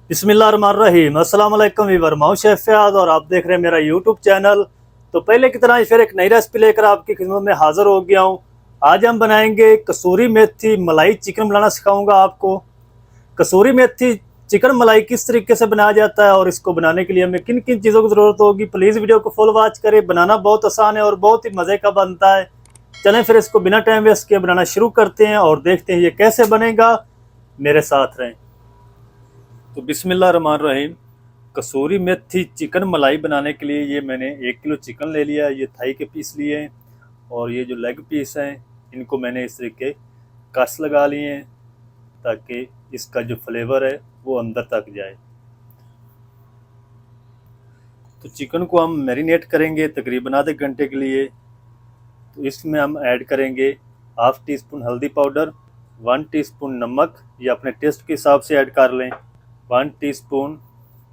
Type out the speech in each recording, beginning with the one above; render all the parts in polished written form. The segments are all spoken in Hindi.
बिस्मिल्लाहिर्रहमानिर्रहीम। अस्सलाम वालेकुम वीवर, मैं हूं शेफ फयाज और आप देख रहे हैं मेरा यूट्यूब चैनल। तो पहले की तरह ही फिर एक नई रेसिपी लेकर आपकी खिदमत में हाजिर हो गया हूं। आज हम बनाएंगे कसूरी मेथी मलाई चिकन बनाना सिखाऊंगा आपको। कसूरी मेथी चिकन मलाई किस तरीके से बनाया जाता है और इसको बनाने के लिए हमें किन किन चीज़ों की ज़रूरत होगी, प्लीज़ वीडियो को फुल वॉच करें। बनाना बहुत आसान है और बहुत ही मज़े का बनता है। चलें फिर इसको बिना टाइम वेस्ट किए बनाना शुरू करते हैं और देखते हैं ये कैसे बनेगा। मेरे साथ रहें। तो बिस्मिल्लाहिर्रहमानिर्रहीम। कसूरी मेथी चिकन मलाई बनाने के लिए ये मैंने 1 किलो चिकन ले लिया है। ये थाई के पीस लिए हैं और ये जो लेग पीस हैं इनको मैंने इस तरीके कस लगा लिए हैं ताकि इसका जो फ्लेवर है वो अंदर तक जाए। तो चिकन को हम मैरिनेट करेंगे तकरीबन आधे घंटे के लिए। तो इसमें हम ऐड करेंगे 1/2 टीस्पून हल्दी पाउडर, 1 टीस्पून नमक, ये अपने टेस्ट के हिसाब से ऐड कर लें, 1 टीस्पून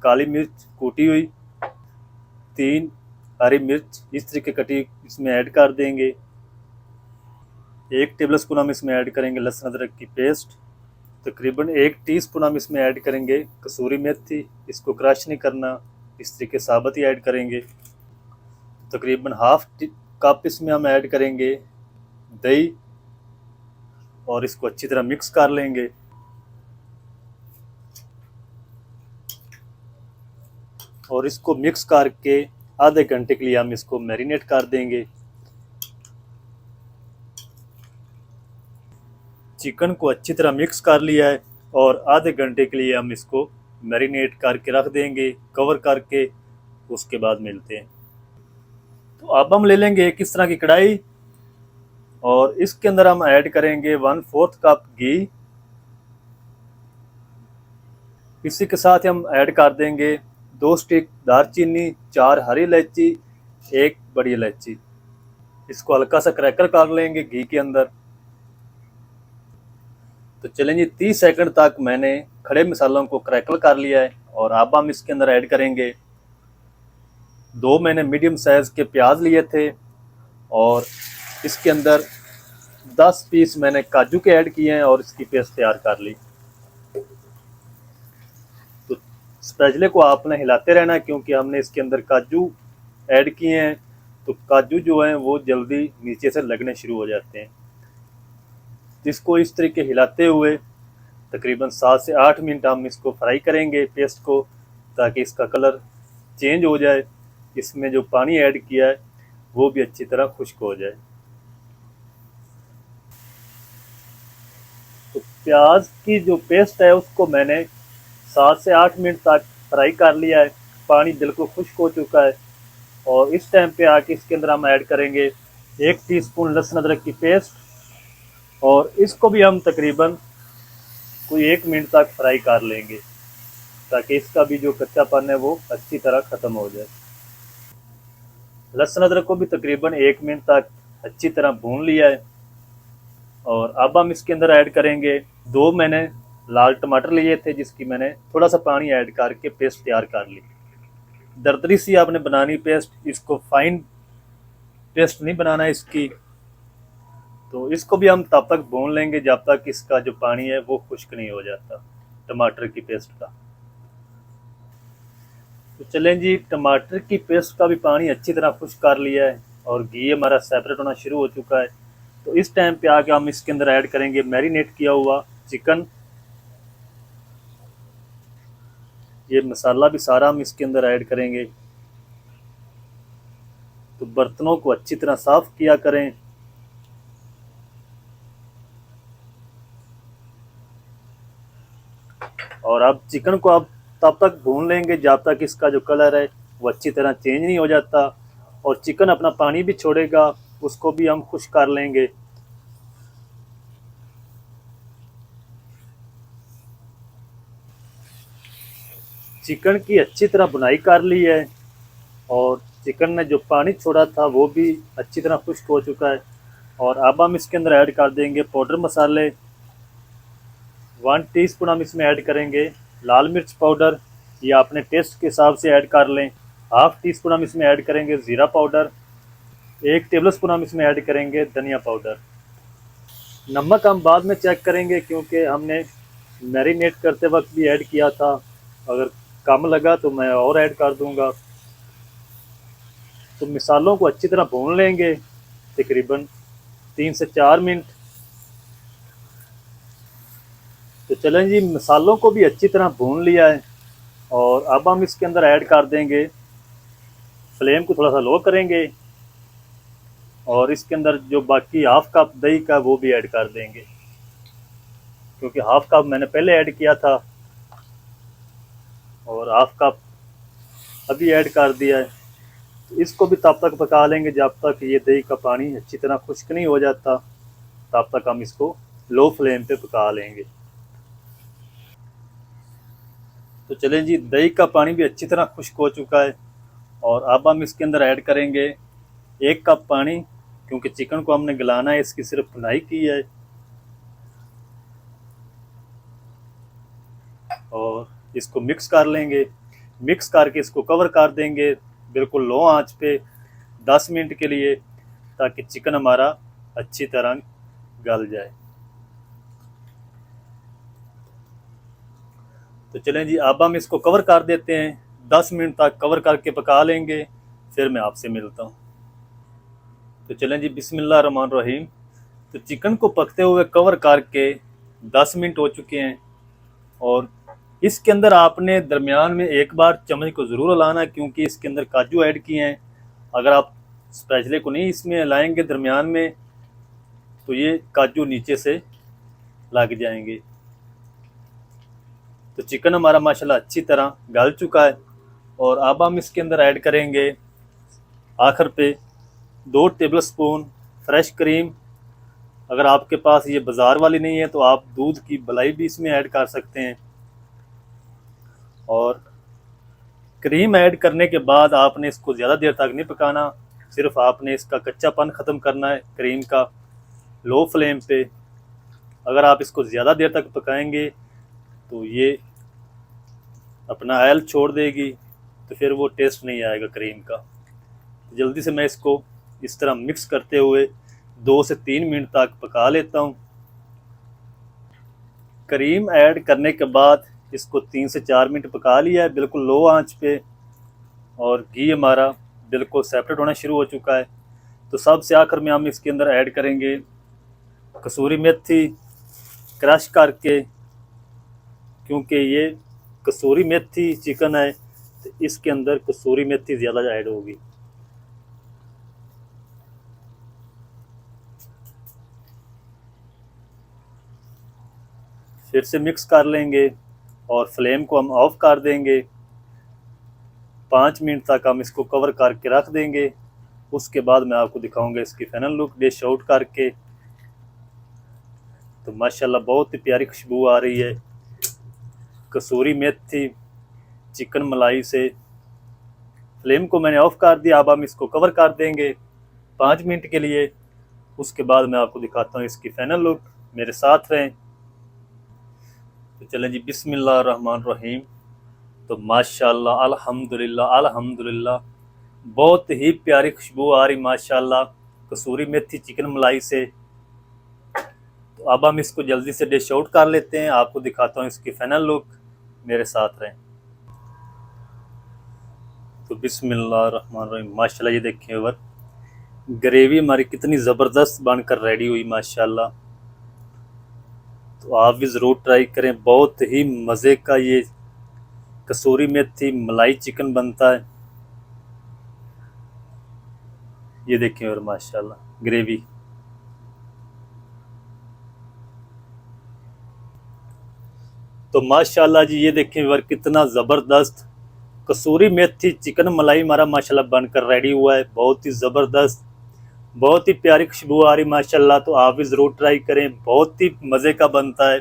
काली मिर्च कूटी हुई, 3 हरी मिर्च इस तरीके कटी इसमें ऐड कर देंगे। 1 टेबलस्पून हम इसमें ऐड करेंगे लहसुन अदरक की पेस्ट। तकरीबन 1 टीस्पून हम इसमें ऐड करेंगे कसूरी मेथी, इसको क्रश नहीं करना, इस तरीके साबुत ही ऐड करेंगे। तकरीबन हाफ कप इसमें हम ऐड करेंगे दही और इसको अच्छी तरह मिक्स कर लेंगे। और इसको मिक्स करके आधे घंटे के लिए हम इसको मैरिनेट कर देंगे। चिकन को अच्छी तरह मिक्स कर लिया है और आधे घंटे के लिए हम इसको मैरिनेट करके रख देंगे कवर करके। उसके बाद मिलते हैं। तो अब हम ले लेंगे एक इस तरह की कढ़ाई और इसके अंदर हम ऐड करेंगे 1/4 कप घी। इसी के साथ हम ऐड कर देंगे 2 स्टिक दालचीनी, 4 हरी इलायची, 1 बड़ी इलायची। इसको हल्का सा क्रैकल कर लेंगे घी के अंदर। तो चलें जी, 30 सेकंड तक मैंने खड़े मसालों को क्रैकल कर लिया है और अब हम इसके अंदर ऐड करेंगे 2 मैंने मीडियम साइज़ के प्याज लिए थे और इसके अंदर 10 पीस मैंने काजू के ऐड किए हैं और इसकी पेस्ट तैयार कर ली। तो स्पैचुले को आपने हिलाते रहना है क्योंकि हमने इसके अंदर काजू ऐड किए हैं। तो काजू जो हैं वो जल्दी नीचे से लगने शुरू हो जाते हैं। इसको इस तरीके हिलाते हुए तकरीबन 7 से 8 मिनट हम इसको फ्राई करेंगे पेस्ट को, ताकि इसका कलर चेंज हो जाए, इसमें जो पानी ऐड किया है वो भी अच्छी तरह खुश्क हो जाए। तो प्याज की जो पेस्ट है उसको मैंने 7 से 8 मिनट तक फ्राई कर लिया है। पानी बिल्कुल खुश्क हो चुका है और इस टाइम पे आके इसके अंदर हम ऐड करेंगे 1 टीस्पून लहसुन अदरक की पेस्ट और इसको भी हम तकरीबन कोई 1 मिनट तक फ्राई कर लेंगे ताकि इसका भी जो कच्चापन है वो अच्छी तरह ख़त्म हो जाए। लहसुन अदरक को भी तकरीबन 1 मिनट तक अच्छी तरह भून लिया है और अब हम इसके अंदर ऐड करेंगे 2 मैंने लाल टमाटर लिए थे जिसकी मैंने थोड़ा सा पानी ऐड करके पेस्ट तैयार कर ली। दरदरी सी आपने बनानी पेस्ट, इसको फाइन पेस्ट नहीं बनाना इसकी। तो इसको भी हम तब तक भून लेंगे जब तक इसका जो पानी है वो खुश्क नहीं हो जाता टमाटर की पेस्ट का। तो चलें जी, टमाटर की पेस्ट का भी पानी अच्छी तरह खुश्क कर लिया है और घी हमारा सेपरेट होना शुरू हो चुका है। तो इस टाइम पे आके हम इसके अंदर ऐड करेंगे मैरिनेट किया हुआ चिकन। ये मसाला भी सारा हम इसके अंदर ऐड करेंगे। तो बर्तनों को अच्छी तरह साफ किया करें। और अब चिकन को अब तब तक भून लेंगे जब तक इसका जो कलर है वो अच्छी तरह चेंज नहीं हो जाता और चिकन अपना पानी भी छोड़ेगा, उसको भी हम खुश्क कर लेंगे। चिकन की अच्छी तरह भुनाई कर ली है और चिकन ने जो पानी छोड़ा था वो भी अच्छी तरह खुश्क हो चुका है। और अब हम इसके अंदर ऐड कर देंगे पाउडर मसाले। 1 टीस्पून हम इसमें ऐड करेंगे लाल मिर्च पाउडर, या अपने टेस्ट के हिसाब से ऐड कर लें। 1/2 टीस्पून हम इसमें ऐड करेंगे ज़ीरा पाउडर, 1 टेबलस्पून हम इसमें ऐड करेंगे धनिया पाउडर। नमक हम बाद में चेक करेंगे क्योंकि हमने मैरिनेट करते वक्त भी ऐड किया था। अगर कम लगा तो मैं और ऐड कर दूंगा। तो मिसालों को अच्छी तरह भून लेंगे तकरीबन 3 से 4 मिनट। तो चलें जी, मसालों को भी अच्छी तरह भून लिया है और अब हम इसके अंदर ऐड कर देंगे, फ्लेम को थोड़ा सा लो करेंगे और इसके अंदर जो बाकी हाफ कप दही का वो भी ऐड कर देंगे, क्योंकि हाफ कप मैंने पहले ऐड किया था और हाफ कप अभी ऐड कर दिया है। तो इसको भी तब तक पका लेंगे जब तक ये दही का पानी अच्छी तरह खुश्क नहीं हो जाता, तब तक हम इसको लो फ्लेम पे पका लेंगे। तो चलें जी, दही का पानी भी अच्छी तरह खुश्क हो चुका है और अब हम इसके अंदर ऐड करेंगे 1 कप पानी, क्योंकि चिकन को हमने गलाना है, इसकी सिर्फ भुनाई की है। और इसको मिक्स कर लेंगे, मिक्स करके इसको कवर कर देंगे बिल्कुल लो आंच पे 10 मिनट के लिए, ताकि चिकन हमारा अच्छी तरह गल जाए। तो चलें जी, अब हम इसको कवर कर देते हैं, 10 मिनट तक कवर करके पका लेंगे, फिर मैं आपसे मिलता हूँ। तो चलें जी, बिस्मिल्लाह रहमान रहीम। तो चिकन को पकते हुए कवर करके 10 मिनट हो चुके हैं और इसके अंदर आपने दरमियान में एक बार चम्मच को ज़रूर हिलाना, क्योंकि इसके अंदर काजू ऐड किए हैं। अगर आप स्पैचुले को नहीं इसमें हिलाएंगे दरमियान में, तो ये काजू नीचे से लग जाएंगे। तो चिकन हमारा माशाल्लाह अच्छी तरह गल चुका है और अब हम इसके अंदर ऐड करेंगे आखिर पे 2 टेबल स्पून फ्रेश क्रीम। अगर आपके पास ये बाज़ार वाली नहीं है तो आप दूध की मलाई भी इसमें ऐड कर सकते हैं। और क्रीम ऐड करने के बाद आपने इसको ज़्यादा देर तक नहीं पकाना, सिर्फ आपने इसका कच्चापन ख़त्म करना है क्रीम का, लो फ्लेम पे। अगर आप इसको ज़्यादा देर तक पकाएंगे तो ये अपना ऑयल छोड़ देगी, तो फिर वो टेस्ट नहीं आएगा क्रीम का। जल्दी से मैं इसको इस तरह मिक्स करते हुए 2 से 3 मिनट तक पका लेता हूँ। क्रीम ऐड करने के बाद इसको 3 से 4 मिनट पका लिया है बिल्कुल लो आंच पे और घी हमारा बिल्कुल सेपरेट होना शुरू हो चुका है। तो सबसे आखिर में हम इसके अंदर ऐड करेंगे कसूरी मेथी क्रश करके, क्योंकि ये कसूरी मेथी चिकन है तो इसके अंदर कसूरी मेथी ज़्यादा ऐड होगी। फिर से मिक्स कर लेंगे और फ्लेम को हम ऑफ कर देंगे। 5 मिनट तक हम इसको कवर करके रख देंगे, उसके बाद मैं आपको दिखाऊंगा इसकी फाइनल लुक डिश आउट करके। तो माशाल्लाह बहुत ही प्यारी खुशबू आ रही है कसूरी मेथी चिकन मलाई से। फ्लेम को मैंने ऑफ कर दिया, अब हम इसको कवर कर देंगे 5 मिनट के लिए, उसके बाद मैं आपको दिखाता हूँ इसकी फाइनल लुक। मेरे साथ रहें। तो चलें जी, बिस्मिल्लाह रहमान रहीम। तो माशाल्लाह अल्हम्दुलिल्लाह अल्हम्दुलिल्लाह बहुत ही प्यारी खुशबू आ रही माशाल्लाह कसूरी मेथी चिकन मलाई से। तो अब हम इसको जल्दी से डिश आउट कर लेते हैं, आपको दिखाता हूँ इसकी फाइनल लुक। मेरे साथ रहें। तो बिस्मिल्लाह रहमान रहीम, माशाल्लाह ये देखें ओवर ग्रेवी हमारी कितनी ज़बरदस्त बनकर रेडी हुई माशाल्लाह। तो आप भी ज़रूर ट्राई करें, बहुत ही मज़े का ये कसूरी मेथी मलाई चिकन बनता है। ये देखें और माशाल्लाह ग्रेवी। तो माशाल्लाह जी ये देखें और कितना ज़बरदस्त कसूरी मेथी चिकन मलाई हमारा माशाल्लाह बनकर रेडी हुआ है। बहुत ही ज़बरदस्त, बहुत ही प्यारी खुशबू आ रही माशाल्लाह। तो आप भी ज़रूर ट्राई करें, बहुत ही मज़े का बनता है।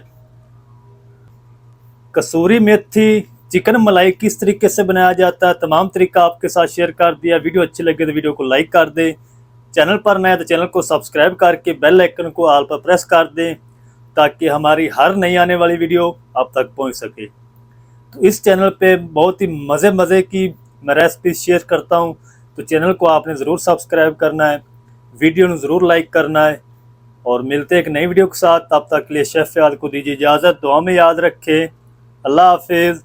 कसूरी मेथी चिकन मलाई किस तरीके से बनाया जाता है तमाम तरीका आपके साथ शेयर कर दिया। वीडियो अच्छी लगे तो वीडियो को लाइक कर दें, चैनल पर नए तो चैनल को सब्सक्राइब करके बेल आइकन को ऑल पर प्रेस कर दें, ताकि हमारी हर नई आने वाली वीडियो आप तक पहुंच सके। तो इस चैनल पे बहुत ही मज़े की मैं रेसिपी शेयर करता हूं, तो चैनल को आपने ज़रूर सब्सक्राइब करना है, वीडियो को ज़रूर लाइक करना है। और मिलते हैं एक नई वीडियो के साथ, तब तक के लिए शेफ़ फ़याद को दीजिए इजाज़त। दुआ में याद रखें। अल्लाह हाफिज़।